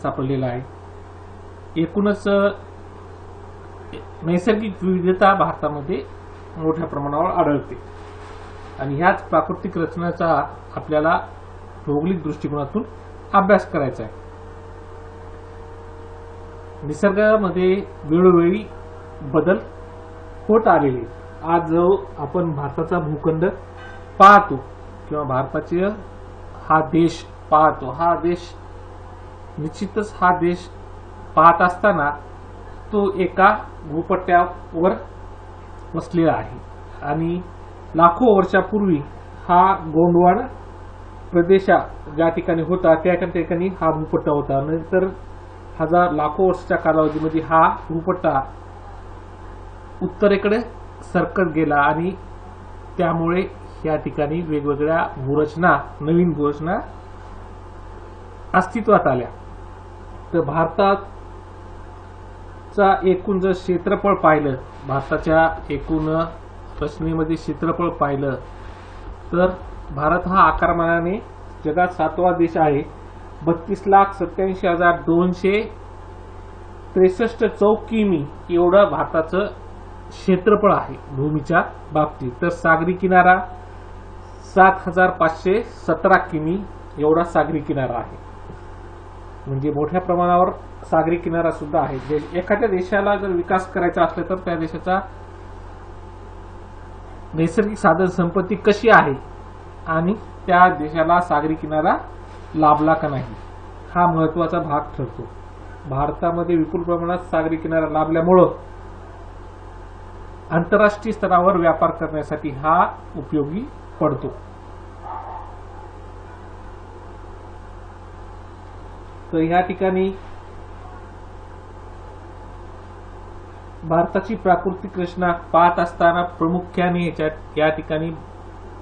सापडलेला आहे. एकूणच नैसर्गिक विविधता भारतामध्ये मोठ्या प्रमाणावर आढळते आणि ह्याच प्राकृतिक रचनेचा आपल्याला भौगोलिक दृष्टिकोनातून अभ्यास करायचा आहे. निसर्गामध्ये वेळोवेळी बदल होत आलेले. आज जो आपण भारताचा भूखंड पाहतो किंवा भारताचे हा देश पाहतो, हा देश निश्चितच हा देश पाहत असताना तो एका भूपट्ट्यावर वसलेला आहे आणि लाखो वर्षापूर्वी हा गोंडवाना प्रदेश ज्या ठिकाणी होता त्या ठिकाणी हा भूपट्टा होता. नंतर लाखो वर्षाच्या कालावधीमध्ये हा भूपट्टा उत्तरेकडे सरकत गेला आणि त्यामुळे या ठिकाणी वेगवेगळ्या भूरचना, नवीन भूरचना अस्तित्वात आल्या. तर भारताचा एकूण जर क्षेत्रफळ पाहिलं, भारताच्या एकूण रचनेमध्ये क्षेत्रफळ पाहिलं तर भारत हा आकारमानाने जगात 7वा देश आहे. 32,87,263 चौक किमी एवढं भारताचं क्षेत्रफळ आहे भूमीच्या बाबतीत. तर सागरी किनारा 7,517 किमी एवढा सागरी किनारा आहे. म्हणजे मोठ्या प्रमाणावर सागरी किनारा सुद्धा आहे. एखाद्या देशाला जर विकास करायचा असला तर त्या देशाचा नैसर्गिक साधन संपत्ती कशी आहे आणि त्या देशाला सागरी किनारा लाभला का नाही हा महत्वाचा भाग ठरतो. भारतामध्ये विपुल प्रमाणात सागरी किनारा लाभल्यामुळं आंतरराष्ट्रीय स्तरावर व्यापार करण्यासाठी हा उपयोगी पडतो. तर या ठिकाणी भारताची प्राकृतिक रचना पाहत असताना प्रामुख्याने या ठिकाणी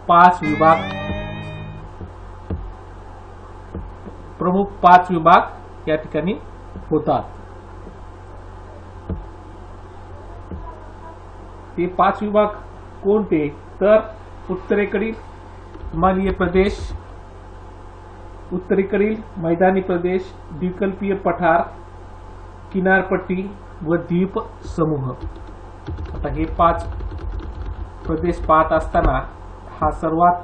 5 विभाग या ठिकाणी होतात. ते 5 विभाग कोणते तर उत्तरेकडील हिमालयीय प्रदेश, उत्तरेकडील मैदानी प्रदेश, द्वीपकल्पीय पठार, किनारपट्टी व द्वीप समूह. आता हे 5 प्रदेश पाहत असताना हा सर्वात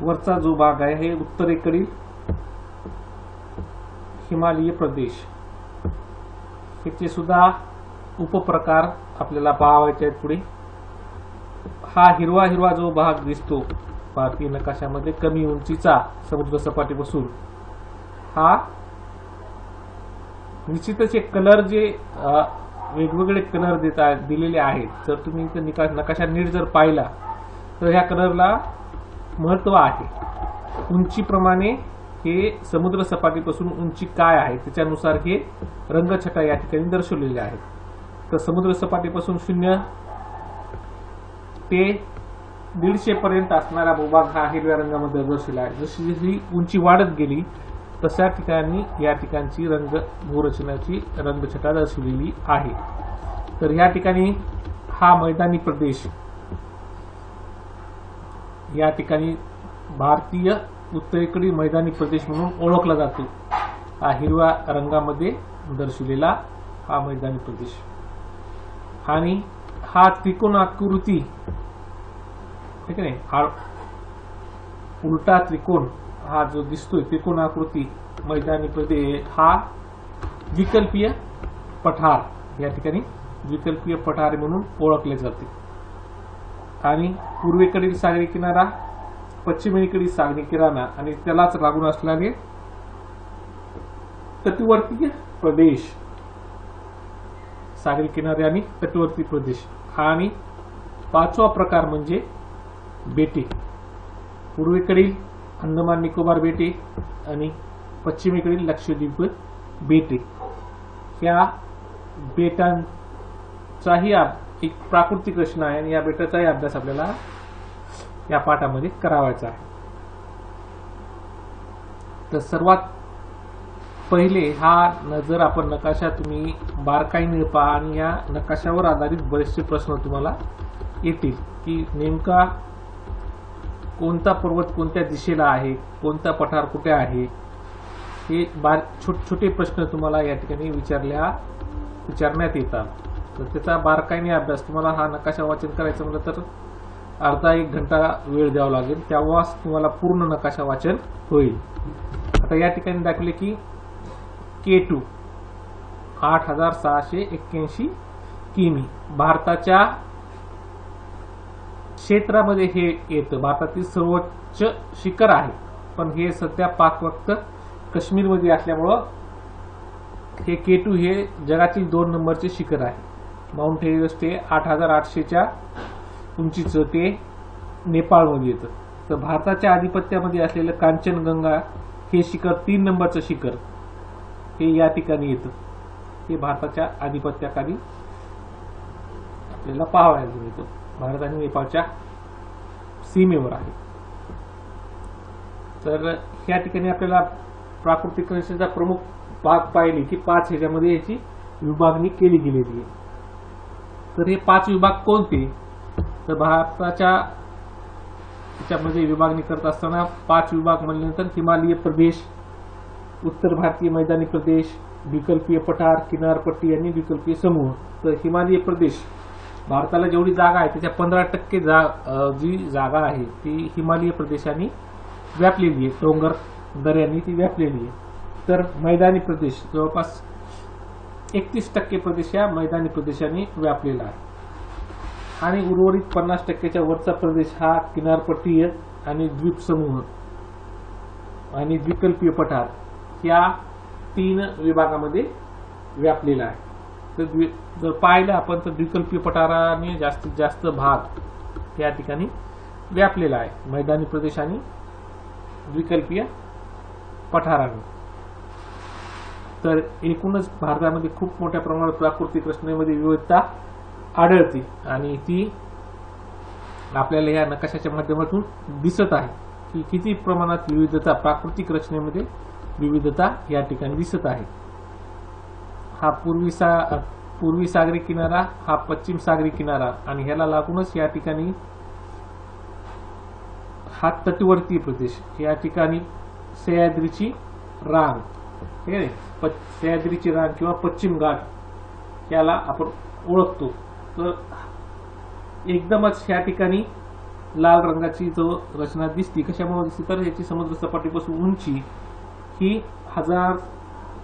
वरचा जो भाग आहे हे उत्तरेकडील हिमालयीय प्रदेश. याचे सुद्धा उपप्रकार आपल्याला पाहायचे आहेत पुढे. हा हिरवा हिरवा जो भाग दिसतो भारतीय नकाशामध्ये कमी उंचीचा समुद्र सपाटीपासून, हा निश्चितच एक कलर जे वेगवेगळे कलर दिलेले आहेत. जर तुम्ही नकाशा नीट जर पाहिला तर ह्या कलरला महत्व आहे. उंचीप्रमाणे हे समुद्र सपाटीपासून उंची काय आहे त्याच्यानुसार हे रंगछटा या ठिकाणी दर्शवलेले आहेत. तर समुद्र सपाटीपासून 0 ते 150 पर्यंत असणारा भूभाग हा हिरव्या रंगामध्ये दर्शविला आहे. जशी जशी उंची वाढत गेली तशा ठिकाणी या ठिकाणची भूरचनाची रंगछटा दर्शवलेली आहे. तर या ठिकाणी हा मैदानी प्रदेश या ठिकाणी भारतीय उत्तरेकडील मैदानी प्रदेश म्हणून ओळखला जातो. हा हिरव्या रंगामध्ये दर्शविलेला हा मैदानी प्रदेश. आणि हा त्रिकोणाकृती, ठीक आहे, हा उलटा त्रिकोण हा जो दिसतोय त्रिकोणाकृती मैदानी प्रदेश हा द्विकल्पीय पठार या ठिकाणी द्विकल्पीय पठार म्हणून ओळखले जाते. आणि पूर्वेकडील सागरी किनारा, पश्चिमेकडील सागरी किनारा आणि त्यालाच लागून असणारे तटवर्तीय प्रदेश, सागरी किनारे आणि तटवर्ती प्रदेश. आणि 5वा प्रकार म्हणजे बेटे. पूर्वेकडील अंदमान निकोबार बेटे आणि पश्चिमेकडील लक्षद्वीप बेटे. या बेटांचाही एक प्राकृतिक रचना आहे आणि या बेटाचाही अभ्यास आपल्याला या पाठामध्ये करावायचा आहे. तर सर्वात पहिले हा जर आपण नकाशा तुम्ही बारकाईने पहा आणि या नकाशावर आधारित बरेचसे प्रश्न तुम्हाला येतील की नेमका कोणता पर्वत कोणत्या दिशेला आहे, कोणता पठार कुठे आहे, हे छोटे प्रश्न तुम्हाला या ठिकाणी विचारण्यात येतात. तर त्याचा बारकाईने अभ्यास, तुम्हाला हा नकाशा वाचन करायचं म्हटलं तर अर्धा एक घंटा वेळ द्यावा लागेल, तेव्हाच तुम्हाला पूर्ण नकाशा वाचन होईल. आता या ठिकाणी दाखवले की K2 8681 किमी भारताच्या क्षेत्रामध्ये हे येतं. भारतातील सर्वोच्च शिखर आहे, पण हे सध्या पाकव्याप्त काश्मीरमध्ये असल्यामुळं हे K2 हे जगातील 2 नंबरचे शिखर आहे. माउंट एव्हरेस्ट हे 8800च्या उंचीचं ते नेपाळमध्ये येतं. तर भारताच्या आधिपत्यामध्ये असलेलं कांचनगंगा हे शिखर 3 नंबरचं शिखर हे या ठिकाणी येतं. हे भारताच्या आधिपत्याखाली आपल्याला पाहायला मिळतं. भारत आणि नेपाळच्या सीमेवर आहे. तर या ठिकाणी आपल्याला प्राकृतिक रचनेचा प्रमुख भाग पाहिले की 5 ह्याच्यामध्ये याची विभागणी केली गेलेली आहे. तर हे 5 विभाग कोणते? तर भारताच्या याच्यामध्ये विभागणी करत असताना 5 विभाग म्हणल्यानंतर हिमालय प्रदेश, उत्तर भारतीय मैदानी प्रदेश, द्विकल्पीय पठार, किनारपट्टी आणि द्विकल्पीय समूह. तर हिमालय प्रदेश भारताला जेवढी जागा आहे त्याच्या 15% जी जागा आहे ती हिमालय प्रदेशाने व्यापलेली आहे, डोंगर दऱ्यांनी ती व्यापलेली आहे. तर मैदानी प्रदेश जवळपास 31% प्रदेश या मैदानी प्रदेशाने व्यापलेला आहे आणि उर्वरित 50%च्या वरचा प्रदेश हा किनारपट्टीय आणि द्वीपसमूह आणि द्विकल्पीय पठार या 3 विभागामध्ये व्यापलेला आहे. तर जर पाहिलं आपण तर द्विकल्पीय पठाराने जास्तीत जास्त भाग या ठिकाणी व्यापलेला आहे, मैदानी प्रदेश आणि द्विकल्पीय पठाराने. तर एकूणच भारतामध्ये खूप मोठ्या प्रमाणात प्राकृतिक रचनेमध्ये विविधता आढळते आणि ती आपल्याला या नकाशाच्या माध्यमातून दिसत आहे की किती प्रमाणात विविधता, प्राकृतिक रचनेमध्ये विविधता या ठिकाणी दिसत आहे. हा पूर्वी सागरी किनारा, हा पश्चिम सागरी किनारा आणि ह्याला लागूनच या ठिकाणी हा तटवर्ती प्रदेश. या ठिकाणी सह्याद्रीची रांग, सह्याद्रीची रांग किंवा पश्चिम घाट याला आपण ओळखतो. तर एकदमच या ठिकाणी लाल रंगाची जो रचना दिसते, कशामुळे दिसते तर याची समुद्र सपाटीपासून उंची ही 1000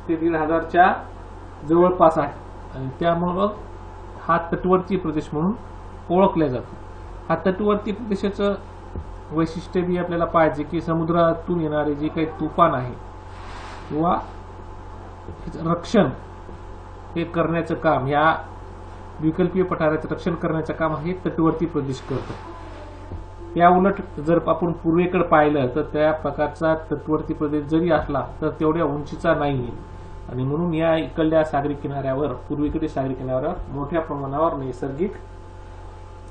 ते 1500च्या जवळपास आहे आणि त्यामुळं हा तटवर्ती प्रदेश म्हणून ओळखला जातो. हा तटवर्ती प्रदेशाचं वैशिष्ट्य बी आपल्याला पाहिजे की समुद्रातून येणारे जे काही तुफान आहे किंवा रक्षण हे करण्याचं काम, या द्विकल्पीय पठाराचं रक्षण करण्याचं काम हे तटवर्ती प्रदेश करतो. या उलट जर आपण पूर्वेकडे पाहिलं तर त्या प्रकारचा तटवर्ती प्रदेश जरी असला तर तेवढ्या उंचीचा नाही आणि म्हणून या इकडल्या सागरी किनाऱ्यावर, पूर्वेकडील सागरी किनाऱ्यावर मोठ्या प्रमाणावर नैसर्गिक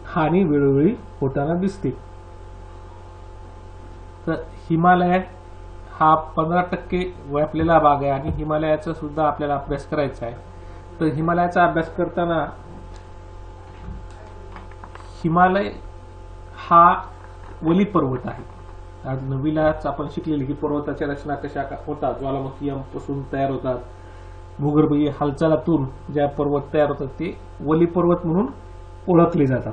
हानी वेळोवेळी होताना दिसते. तर हिमालय हा 15% व्यापलेला भाग आहे आणि हिमालयाचा सुद्धा आपल्याला अभ्यास करायचा आहे. तर हिमालयाचा अभ्यास करताना हिमालय हा वली पर्वत आहे. आज नवीलाच आपण शिकलेली की पर्वताच्या रचना कशा होतात, ज्वालामुखीपासून तयार होतात, भूगर्भीय हालचालातून ज्या पर्वत तयार होतात ते वली पर्वत म्हणून ओळखले जातात.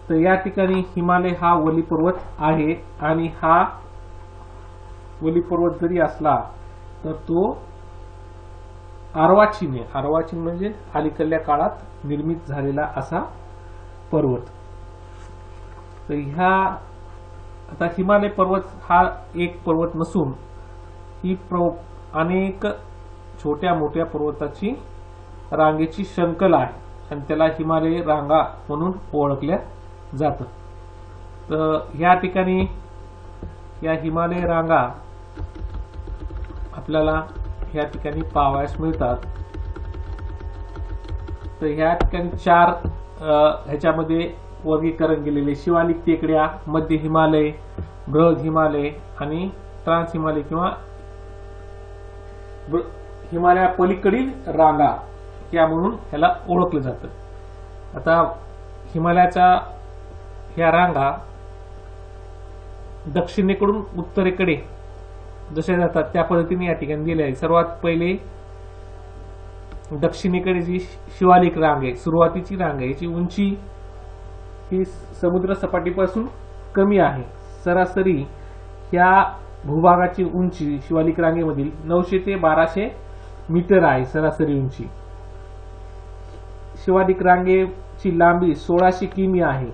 तर या ठिकाणी हिमालय हा वली पर्वत आहे आणि हा वली पर्वत जरी असला तर तो अर्वाचीन आहे. अर्वाचीन म्हणजे अलीकडल्या काळात निर्मित झालेला असा पर्वत. तर ह्या आता हिमालय पर्वत हा एक पर्वत नसून ही अनेक छोट्या मोठ्या पर्वताची रांगेची शृंखला आहे आणि त्याला हिमालय रांगा म्हणून ओळखल्या जातं. तर ह्या ठिकाणी या हिमालय रांगा आपल्याला ह्या ठिकाणी पाहावयास मिळतात. तर ह्या ठिकाणी 4 ह्याच्यामध्ये वर्गीकरण केलेले: शिवालिक टेकड्या, मध्य हिमालय, बृहद हिमालय आणि ट्रान्स हिमालय किंवा हिमालया पलीकडील रांगा या म्हणून ह्याला ओळखलं जातं. आता हिमालयाच्या ह्या रांगा दक्षिणेकडून उत्तरेकडे जसे जातात त्या पद्धतीने या ठिकाणी दिले आहे. सर्वात पहिले दक्षिणेकडे जी शिवालिक रांग आहे, सुरुवातीची रांग आहे, याची उंची ही समुद्र सपाटीपासून कमी आहे. सरासरी या भूभागाची उंची शिवालिक रांगेमधील 900 ते 1200 मीटर आहे सरासरी उंची. शिवालिक रांगेची लांबी 1600 किमी आहे.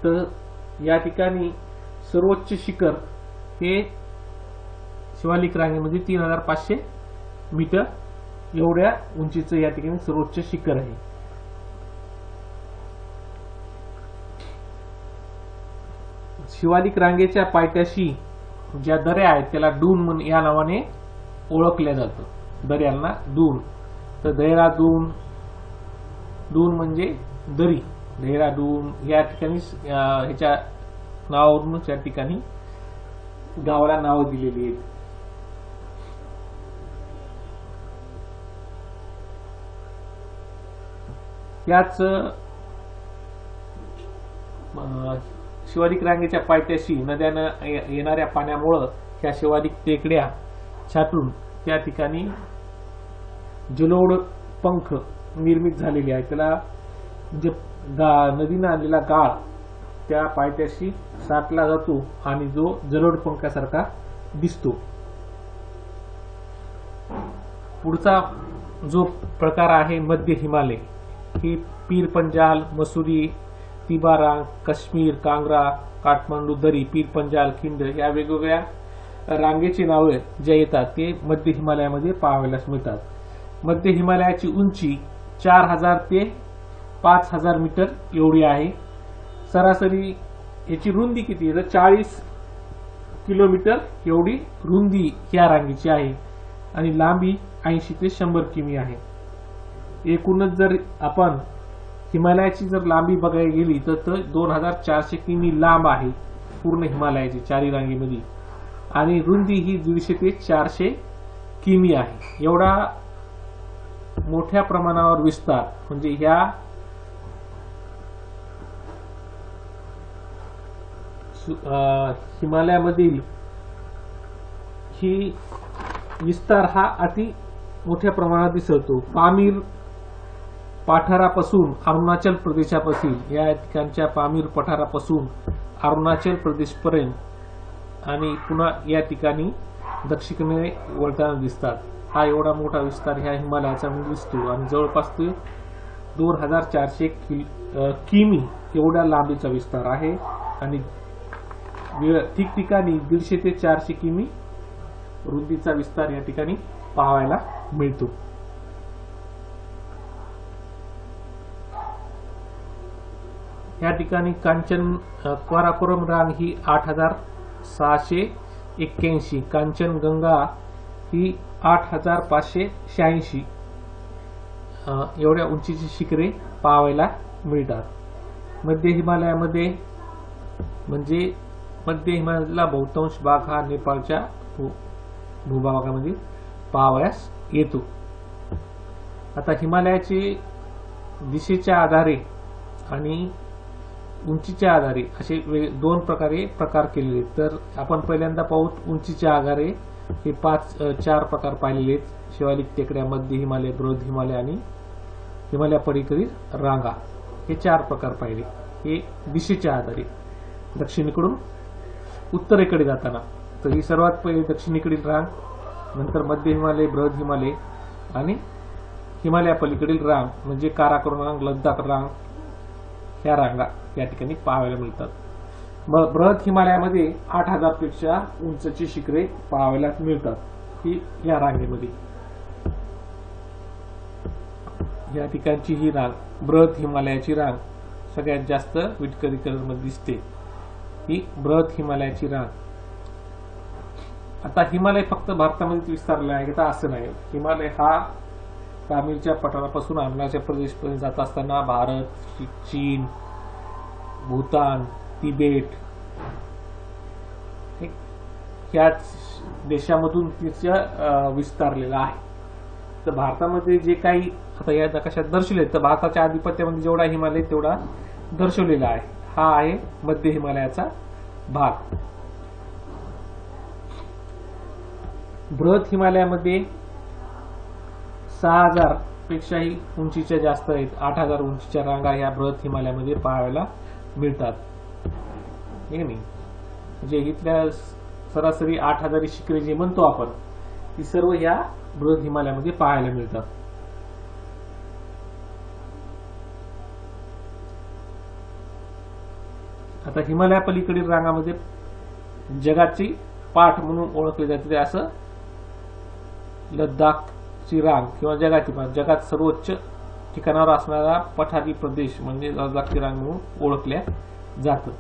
तर या ठिकाणी सर्वोच्च शिखर हे शिवालिक रांगेमध्ये 3500 मीटर एवढ्या उंचीचं या ठिकाणी सर्वोच्च शिखर आहे. शिवालिक रांगेच्या पायथ्याशी ज्या दऱ्या आहेत त्याला डून या नावाने ओळखल्या जातं. दऱ्यांना डून. तर देहरादून, डून म्हणजे दरी, देहरादून या ठिकाणी ह्याच्या नावावरूनच या ठिकाणी गावाला नाव दिलेली आहेत. याच शिवालिक रांगेच्या पायथ्याशी नद्यानं येणाऱ्या पाण्यामुळं ह्या शिवालिक टेकड्या छाटून त्या ठिकाणी जलोढ पंख निर्मित झालेले आहे. त्याला जे नदीनं आणलेला गाळ त्या पायथ्याशी साठला जातो आणि जो जलोढ पंखासारखा दिसतो. पुढचा जो प्रकार आहे मध्य हिमालय. ही पीर पंजाल, मसुरी, तिबारांग, काश्मीर, कांगरा, काठमांडू दरी, पीर पंजाल, खिंड या वेगवेगळ्या रांगेची नावे जे येतात ते मध्य हिमालयामध्ये पाहायला मिळतात. मध्य हिमालयाची उंची 4000 ते 5000 मीटर एवढी आहे. सरासरी याची रुंदी किती आहे तर 40 किलोमीटर एवढी रुंदी या रांगेची आहे आणि लांबी 80 ते 100 किमी आहे. एकूणच जर आपण हिमालयाची जर लांबी बघायला गेली तर 2400 किमी लांब आहे पूर्ण हिमालयाची चारी रांगेमध्ये आणि रुंदी ही 150 ते 400 किमी आहे. एवढा मोठ्या प्रमाणावर विस्तार म्हणजे ह्या हिमालयामधील ही विस्तार हा अति मोठ्या प्रमाणात दिसतो. पामीर पठारापासून अरुणाचल प्रदेशापासून या ठिकाणच्या पामीर पठारापासून अरुणाचल प्रदेशपर्यंत आणि पुन्हा या ठिकाणी दक्षिणेकडे वळताना दिसतात. हा एवढा मोठा विस्तार ह्या हिमालयाचा दिसतो आणि जवळपास ते 2400 किमी एवढ्या लांबीचा विस्तार आहे आणि ठिकठिकाणी 150 ते 400 किमी रुंदीचा विस्तार या ठिकाणी पाहायला मिळतो. या ठिकाणी कांचन काराकोरम रांग ही 8681, कांचन गंगा ही 8586 एवढ्या उंचीची शिखरे पाहायला मिळतात. मध्य हिमालयामध्ये म्हणजे मध्य हिमालयातला बहुतांश भाग हा नेपाळच्या भूभागामध्ये पाहावयास येतो. आता हिमालयाचे दिशेच्या आधारे आणि उंचीच्या आधारे असे दोन प्रकार केलेले आहेत. तर आपण पहिल्यांदा पाहू उंचीच्या आधारे हे 4 प्रकार पाहिलेले आहेत. शिवालिक टेकड्या, मध्य हिमालय, बृहद हिमालय आणि हिमालय पलीकडील रांगा हे 4 प्रकार पाहिले. हे दिशेच्या आधारे दक्षिणेकडून उत्तरेकडे जाताना. तर ही सर्वात पहिले दक्षिणेकडील रांग, नंतर मध्य हिमालय, बृहद हिमालय आणि हिमालया पलीकडील रांग म्हणजे काराकोरम रांग, लडाख रांग ह्या रांगा या ठिकाणी पाहायला मिळतात. मग बृहद हिमालयामध्ये 8000 पेक्षा उंचची शिखरे पाहायला मिळतात ही या रांगेमध्ये. या ठिकाणची ही रांग बृहद हिमालयाची रांग सगळ्यात जास्त विटकरी कलर मध्ये दिसते. ही बृहद हिमालयाची रांग. आता हिमालय फक्त भारतामध्येच विस्तारला आहे का असं नाही. हिमालय हा काश्मीरच्या पठारापासून अरुणाचल प्रदेशपर्यंत जात असताना भारत, चीन, भूतान, तिबेट ह्याच देशामधून तिचा विस्तारलेला आहे. तर भारतामध्ये जे काही आता या नकाशात दर्शवले तर भारताच्या आधिपत्यामध्ये जेवढा हिमालय तेवढा दर्शवलेला आहे. हा आहे मध्य हिमालयाचा भाग. बृहत हिमालयामध्ये 6000 पेक्षाही उंचीच्या जास्त आहेत. 8000 उंचीच्या रांगा ह्या बृहत हिमालयामध्ये पाहायला मिळतात. हे नाही म्हणजे इथल्या सरासरी 8000 शिखरे जे म्हणतो आपण ती सर्व ह्या बृहत हिमालयामध्ये पाहायला मिळतात. आता हिमालया पलीकडील रांगामध्ये जगाची पाठ म्हणून ओळखले जाते असं लडाखची रांग किंवा जगाची पाठ, जगात सर्वोच्च ठिकाणावर असणारा पठारी प्रदेश म्हणजे लडाखची रांग म्हणून ओळखल्या जातं.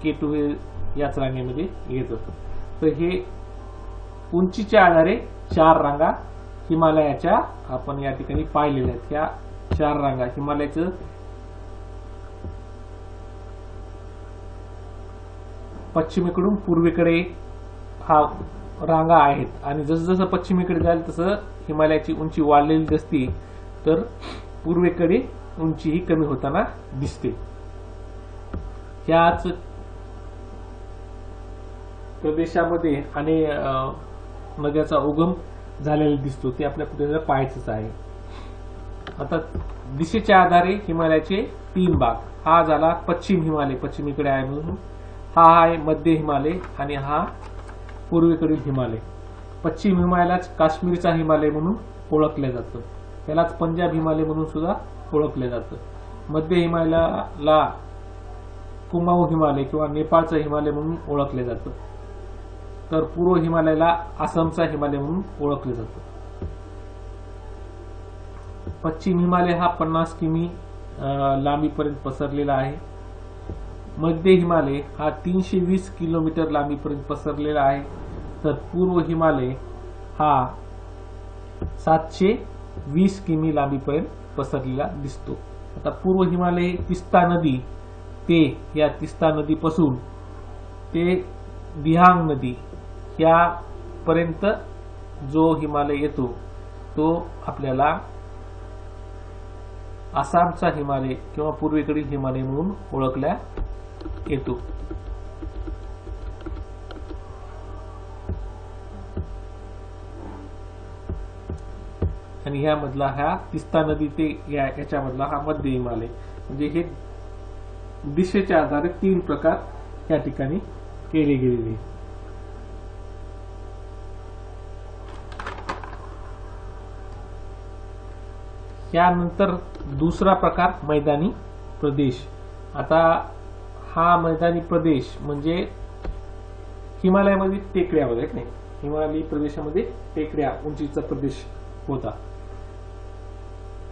K2 हे याच रांगेमध्ये येतं. तर हे उंचीच्या आधारे 4 रांगा हिमालयाच्या आपण या ठिकाणी पाहिलेल्या आहेत. ह्या 4 रांगा हिमालयाचं पश्चिमेकडून पूर्वेकडे हा रांगा आहेत आणि जसं पश्चिमेकडे जाईल तसं हिमालयाची उंची वाढलेली दिसते, तर पूर्वेकडे उंची ही कमी होताना दिसते. ह्याच प्रदेशामध्ये अनेक नद्याचा उगम झालेला दिसतो, ते आपल्या पुढे पाहायचंच आहे. आता दिशेच्या आधारे हिमालयाचे 3 भाग. हा झाला पश्चिम हिमालय, पश्चिमेकडे आहे म्हणून. हा आहे मध्य हिमालय आणि हा पूर्वेकडील हिमालय. पश्चिम हिमालयालाच काश्मीरचा हिमालय म्हणून ओळखले जातं. त्यालाच पंजाब हिमालय म्हणून सुद्धा ओळखले जातं. मध्य हिमालयाला कुमाऊ हिमालय किंवा नेपाळचा हिमालय म्हणून ओळखले जातं. तर पूर्व हिमालयाला आसामचा हिमालय म्हणून ओळखले जातं. पश्चिम हिमालय हा 50 किमी लांबीपर्यंत पसरलेला आहे. मध्य हिमालय हा 320 किलोमीटर लांबीपर्यंत पसरलेला आहे. तर पूर्व हिमालय हा 720 किमी लांबीपर्यंत पसरलेला दिसतो. आता पूर्व हिमालय तिस्ता नदी ते या तिस्ता नदीपासून ते दिहांग नदी या पर्यंत जो हिमालय येतो तो आपल्याला आसामचा हिमालय किंवा पूर्वेकडील हिमालय म्हणून ओळखला येतो. आणि ह्यामधला हा तिस्ता नदी ते याच्यामधला हा मध्य हिमालय. म्हणजे हे दिशेच्या आधारे 3 प्रकार या ठिकाणी केले गेलेले. यानंतर दुसरा प्रकार मैदानी प्रदेश. आता हा मैदानी प्रदेश म्हणजे हिमालयामध्ये टेकड्या वगैरे नाही, हिमालयी प्रदेशामध्ये टेकड्या उंचीचा प्रदेश होता.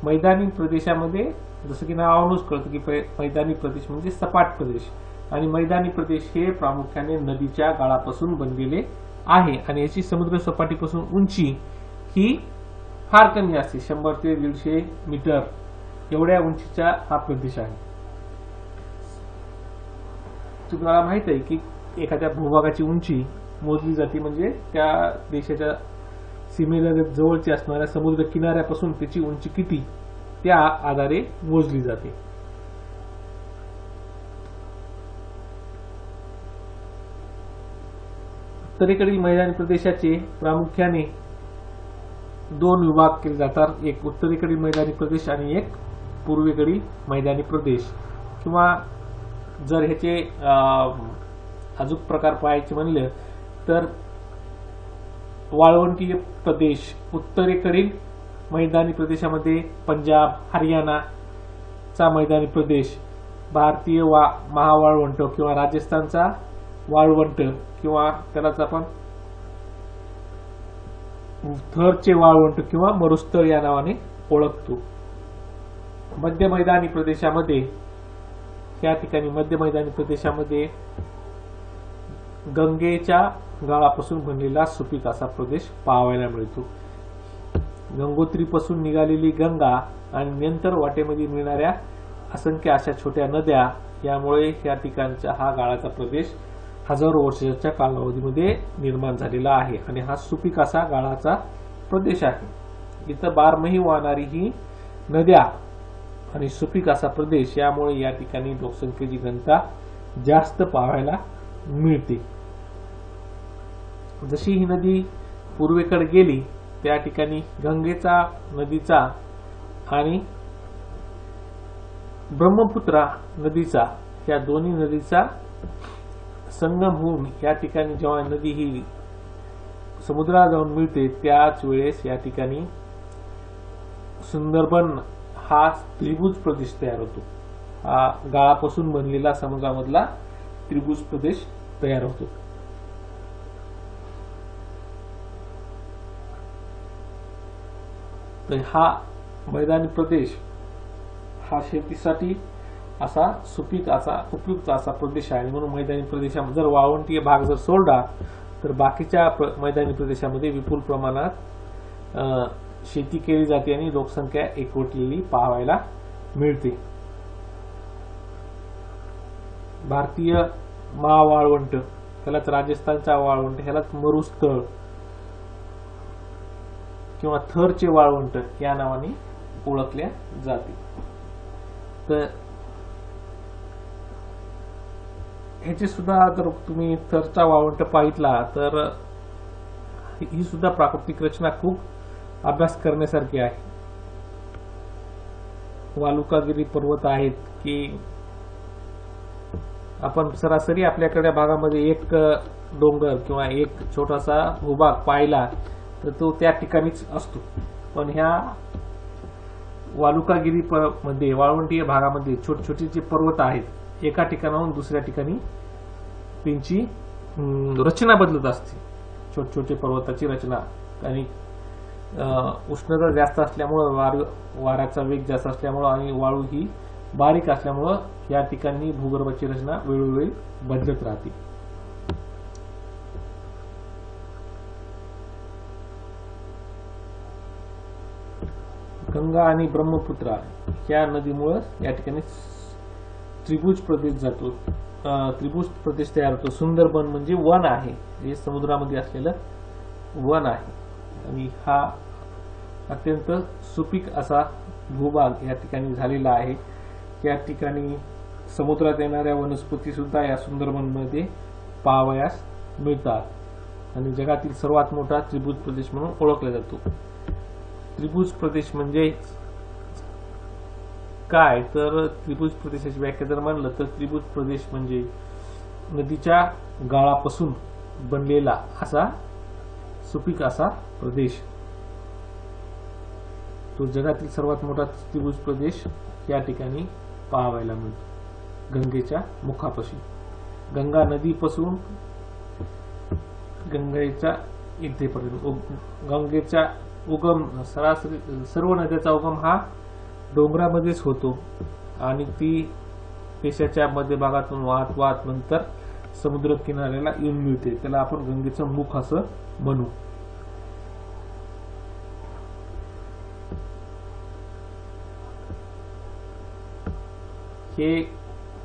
मैदानी प्रदेशामध्ये जसं की नावावरूनच कळतं की मैदानी प्रदेश म्हणजे सपाट प्रदेश आणि मैदानी प्रदेश हे प्रामुख्याने नदीच्या गाळापासून बनलेले आहे आणि याची समुद्र सपाटीपासून उंची ही फार कमी असते, 100 ते 150 मीटर एवढ्या उंचीचा हा प्रदेश आहे. तुम्हाला माहित आहे की एखाद्या भूभागाची उंची मोजली जाते म्हणजे त्या देशाच्या सीमेला जवळची असणाऱ्या समुद्र किनाऱ्यापासून त्याची उंची किती त्या आधारे मोजली जाते. उत्तरेकडील मैदानी प्रदेशाचे प्रामुख्याने 2 विभाग केले जातात, एक उत्तरेकडील मैदानी प्रदेश आणि एक पूर्वेकडील मैदानी प्रदेश. किंवा जर ह्याचे अजून प्रकार पाहायचे म्हणले तर वाळवंटीय प्रदेश उत्तरेकडील मैदानी प्रदेशामध्ये पंजाब हरियाणाचा मैदानी प्रदेश, भारतीय महावाळवंट किंवा राजस्थानचा वाळवंट किंवा त्यालाच आपण थरचे वाळवंट किंवा मरुस्थळ या नावाने ओळखतो. मध्य मैदानी प्रदेशामध्ये या ठिकाणी मध्य मैदानी प्रदेशामध्ये गंगेच्या गाळापासून बनलेला सुपीक असा प्रदेश पाहायला मिळतो. गंगोत्रीपासून निघालेली गंगा आणि नंतर वाटेमध्ये मिळणाऱ्या असंख्य अशा छोट्या नद्या यामुळे या ठिकाणचा हा गाळाचा प्रदेश हजारो वर्षाच्या कालावधीमध्ये निर्माण झालेला आहे आणि हा सुपीक असा गाळाचा प्रदेश आहे. इथं बारमाही वाहणारी ही नद्या आणि सुपीक असा प्रदेश यामुळे या ठिकाणी लोकसंख्येची घनता जास्त पाहायला मिळते. जशी ही नदी पूर्वेकडे गेली त्या ठिकाणी गंगेचा नदीचा आणि ब्रह्मपुत्रा नदीचा या दोन्ही नदीचा संगम होऊन या ठिकाणी जेव्हा नदी ही समुद्राला जाऊन मिळते त्याच वेळेस या ठिकाणी सुंदरबन हा त्रिभुज प्रदेश तयार होतो. हा गाळापासून बनलेला समुद्रामधला त्रिभुज प्रदेश तयार होतो. तर हा मैदानी प्रदेश हा शेतीसाठी असा सुपीक असा उपयुक्त असा प्रदेश आहे. म्हणून मैदानी प्रदेशामध्ये जर वाळवंटीय भाग जर सोडला तर बाकीच्या मैदानी प्रदेशामध्ये विपुल प्रमाणात शेती केली जाते आणि लोकसंख्या एकवटलेली पाहायला मिळते. भारतीय महावाळवंट ह्यालाच राजस्थानचा वाळवंट ह्यालाच मरुस्थळ किंवा थरचे वाळवंट या नावाने ओळखल्या जाते. तर ह्याचे सुद्धा जर तुम्ही थरचा वाळवंट पाहितला तर ही सुद्धा प्राकृतिक रचना खूप अभ्यास करण्यासारखी आहे. वालुकागिरी पर्वत आहेत की आपण सरासरी आपल्याकडे भागामध्ये एक डोंगर किंवा एक छोटासा भूभाग पाहिला तर तो त्या ठिकाणीच असतो. पण ह्या वालुकागिरी मध्ये वाळवंटीय भागामध्ये छोटे जे पर्वत आहेत एका ठिकाणाहून दुसऱ्या ठिकाणी त्यांची रचना बदलत असते. छोटे पर्वताची रचना आणि उष्णता जास्त असल्यामुळं वाऱ्याचा वेग जास्त असल्यामुळं आणि वाळू ही बारीक असल्यामुळं या ठिकाणी भूगर्भाची रचना वेळोवेळी बदलत राहते. गंगा आणि ब्रह्मपुत्रा या नदीमुळे या ठिकाणी त्रिभुज प्रदेश जातो. त्रिभुज प्रदेश तयार होतो. सुंदरबन म्हणजे वन आहे, जे समुद्रामध्ये असलेलं वन आहे आणि हा अत्यंत सुपीक असा भूभाग या ठिकाणी झालेला आहे. या ठिकाणी समुद्रात येणाऱ्या वनस्पती सुद्धा या सुंदरबनमध्ये पाहावयास मिळतात आणि जगातील सर्वात मोठा त्रिभुज प्रदेश म्हणून ओळखला जातो. त्रिभुज प्रदेश म्हणजे काय तर त्रिभुज प्रदेशाची व्याख्या जर म्हणलं तर त्रिभुज प्रदेश म्हणजे नदीच्या गाळापासून बनलेला असा सुपीक असा प्रदेश. तो जगातील सर्वात मोठा त्रिभुज प्रदेश या ठिकाणी पाहायला मिळतो. गंगेच्या मुखापाशी गंगा नदीपासून गंगेच्या इथेपर्यंत गंगेचा उगम सरासरी सर्व नद्याचा उगम हा डोंगरामध्येच होतो आणि ती देशाच्या मध्यभागातून वाहत नंतर समुद्र किनाऱ्याला येऊन मिळते. त्याला आपण गंगेचं मुख असं म्हणू. हे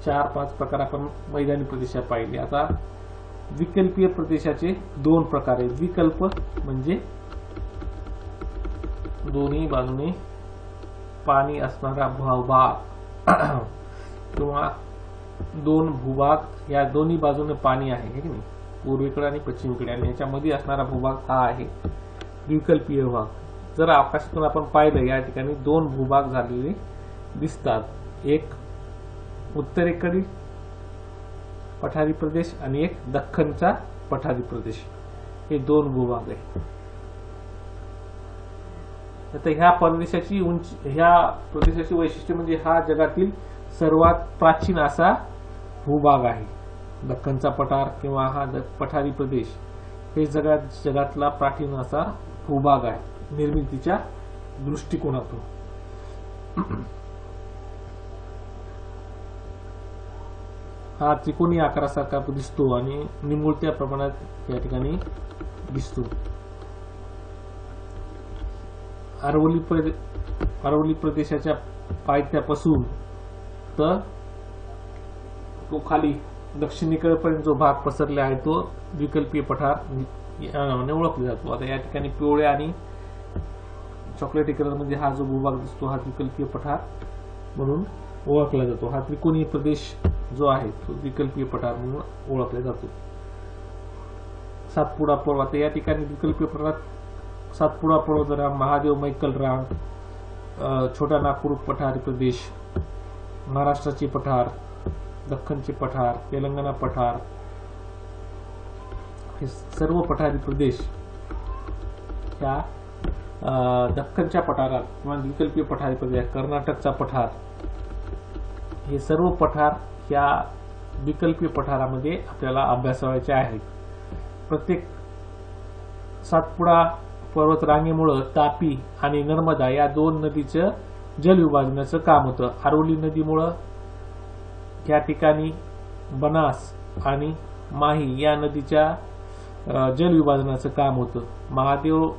4-5 प्रकार आपण मैदानी प्रदेशात पाहिले. आता विकल्पीय प्रदेशाचे 2 प्रकार आहेत. विकल्प म्हणजे दोन्ही बाजूने पाणी असणारा भूभाग किंवा दोन भूभाग, या दोन्ही बाजूने पाणी आहे की नाही, पूर्वेकडे आणि पश्चिमेकडे, आणि याच्यामध्ये असणारा भूभाग हा आहे विकल्पीय भाग. जर आकाशातून आपण पाहिलं या ठिकाणी 2 भूभाग झालेले दिसतात. एक उत्तरेकडील पठारी प्रदेश आणि एक दख्खनचा पठारी प्रदेश, हे 2 भूभाग आहेत. तर ह्या प्रदेशाची उंची, ह्या प्रदेशाची वैशिष्ट्य म्हणजे हा जगातील सर्वात प्राचीन असा भूभाग आहे. दख्खनचा पठार किंवा हा पठारी प्रदेश हे जगातला प्राचीन असा भूभाग आहे निर्मितीच्या दृष्टिकोनातून. हा त्रिकोणी आकारासारखा दिसतो आणि निमुळत्या प्रमाणात या ठिकाणी दिसतो. अरवली प्रदेशाच्या पायथ्यापासून तर तो खाली दक्षिणेकडपर्यंत जो भाग पसरला आहे तो विकल्पीय पठार नावाने ओळखला जातो. आता या ठिकाणी पिवळ्या आणि चॉकलेटी कलर मध्ये हा जो भूभाग दिसतो हा विकल्पीय पठार म्हणून ओळखला जातो. हा त्रिकोणी प्रदेश जो आहे तो विकल्पीय पठार म्हणून ओळखला जातो. सातपुडा पर्वत, या ठिकाणी विकल्पीय पर्वत सातपुडा पर्वतरांग, महादेव मैकल रांग, छोटा नागपूर पठारी प्रदेश, महाराष्ट्राचे पठार, दख्खनचे पठार, तेलंगणा पठार, हे सर्व पठारी प्रदेश ह्या दख्खनच्या पठारात किंवा विकल्पीय पठारी प्रदेश, कर्नाटकचा पठार, हे सर्व पठार ह्या विकल्पीय पठारामध्ये आपल्याला अभ्यासायचे आहेत. प्रत्येक सातपुडा पर्वत रांगेमुळे तापी आणि नर्मदा या दोन नदीचं जल विभाजनाचं काम होतं. अरवली नदीमुळं या ठिकाणी बनास आणि माही या नदीच्या जल विभाजनाचं काम होतं. महादेव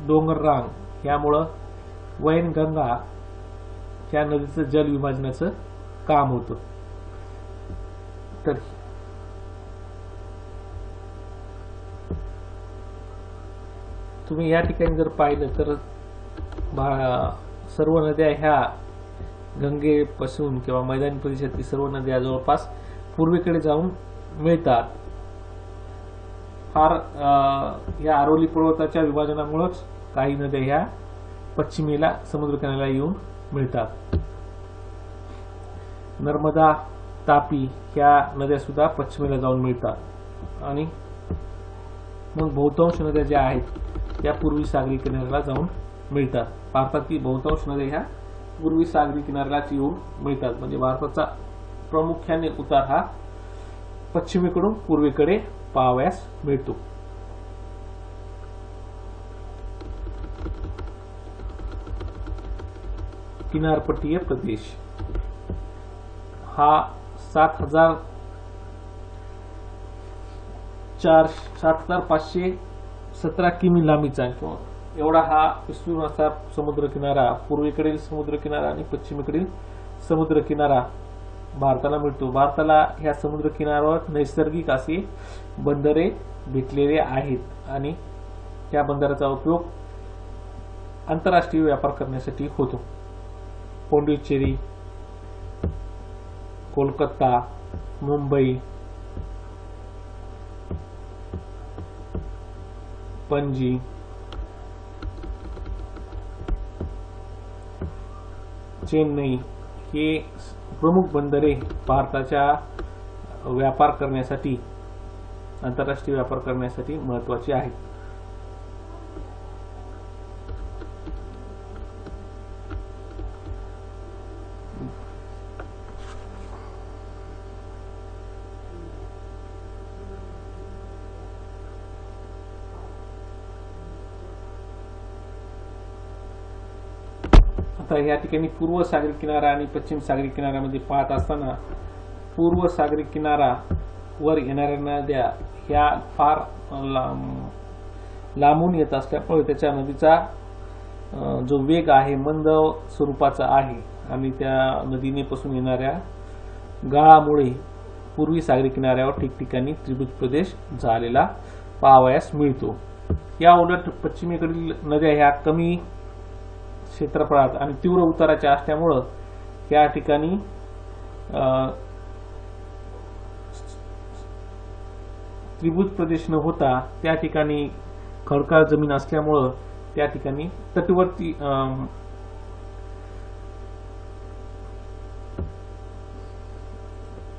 डोंगर रांग यामुळं वैनगंगा या नदीचं जल विभाजनाचं काम होतं. तर तुम्ही या ठिकाणी जर पाहिलं तर सर्व नद्या ह्या गंगेपासून किंवा मैदानी प्रदेशातील सर्व नद्या जवळपास पूर्वेकडे जाऊन मिळतात. फार या अरवली पर्वताच्या विभाजनामुळेच काही नद्या ह्या पश्चिमेला समुद्र किनाऱ्याला येऊन मिळतात. नर्मदा, तापी ह्या नद्या सुद्धा पश्चिमेला जाऊन मिळतात आणि मग बहुतांश नद्या ज्या आहेत त्या पूर्वी सागरी किनाऱ्याला जाऊन मिळतात. भारतातील बहुतांश नद्या ह्या पूर्वी सागरी किनाऱ्यालाच येऊन मिळतात. म्हणजे भारताचा प्रामुख्याने उतार हा पश्चिमेकडून पूर्वेकडे पाहावयास मिळतो. किनारपट्टीय प्रदेश हा 7,517 किमी लांबीचा एवढा हा विस्तृत असा समुद्र किनारा, पूर्वेकडील समुद्र किनारा आणि पश्चिमेकडील समुद्र किनारा भारताला मिळतो. भारताला ह्या समुद्र किनाऱ्यावर नैसर्गिक असे बंदरे भेटलेले आहेत आणि त्या बंदराचा उपयोग आंतरराष्ट्रीय व्यापार करण्यासाठी होतो. पोंडिचेरी, कोलकाता, मुंबई, पणजी, चेन्नई हे प्रमुख बंदरे भारताच्या व्यापार करण्यासाठी, आंतरराष्ट्रीय व्यापार करण्यासाठी महत्त्वाची आहेत. आता या ठिकाणी पूर्व सागरी किनारा आणि पश्चिम सागरी किनाऱ्यामध्ये पाहत असताना पूर्व सागरी किनाऱ्यावर येणाऱ्या नद्या ह्या फार लांबून येत असल्यामुळे त्याच्या नदीचा जो वेग आहे मंद स्वरूपाचा आहे आणि त्या नदीने पासून येणाऱ्या गाळामुळे पूर्वी सागरी किनाऱ्यावर ठिकठिकाणी त्रिभुज प्रदेश झालेला पाहावयास मिळतो. या उलट पश्चिमेकडील नद्या ह्या कमी क्षेत्रफळात आणि तीव्र उताराच्या असल्यामुळं या ठिकाणी त्रिभुज प्रदेश न होता त्या ठिकाणी खडकाळ जमीन असल्यामुळं त्या ठिकाणी तटवर्ती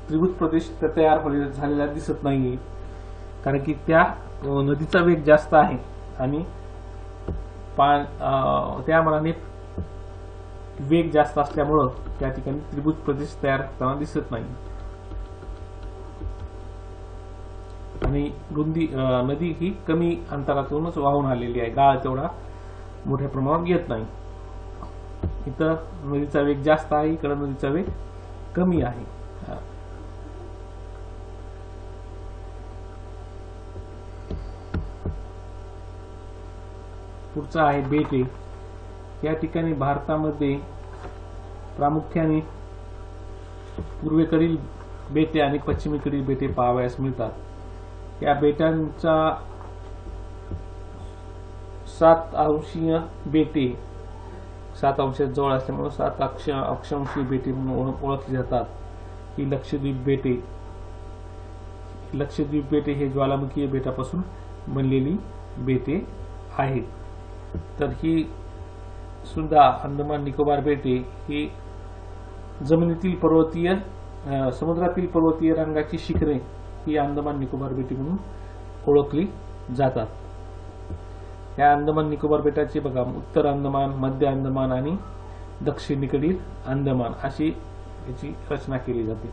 त्रिभुज प्रदेश तयार झालेला दिसत नाहीये, कारण की त्या नदीचा वेग जास्त आहे आणि त्या मानाने वेग जास्त असल्यामुळं त्या ठिकाणी त्रिभुज प्रदेश तयार होताना दिसत नाही आणि रुंदी नदी ही कमी अंतरातूनच वाहून आलेली आहे. गाळ तेवढा मोठ्या प्रमाणात येत नाही. इथं नदीचा वेग जास्त आहे, इकडे नदीचा वेग कमी आहे. पुढचा आहे बेटे. या ठिकाणी भारतामध्ये प्रामुख्याने पूर्वेकडील बेटे आणि पश्चिमेकडील बेटे पाहावयास मिळतात. या बेटांचा 7 अंशीय बेटे 7 अंशात जवळ असल्यामुळे 7 अक्षांशीय बेटे म्हणून ओळखली जातात. ही लक्षद्वीप बेटे लक्षद्वीप बेटे हे ज्वालामुखीय बेटापासून बनलेली बेटे आहेत. तर ही सुद्धा अंदमान निकोबार बेटे ही जमिनीतील पर्वतीय समुद्रातील पर्वतीय रंगाची शिखरे ही अंदमान निकोबार बेटे म्हणून ओळखली जातात. या अंदमान निकोबार बेटाची बघा उत्तर अंदमान, मध्य अंदमान आणि दक्षिणेकडील अंदमान अशी याची रचना केली जाते.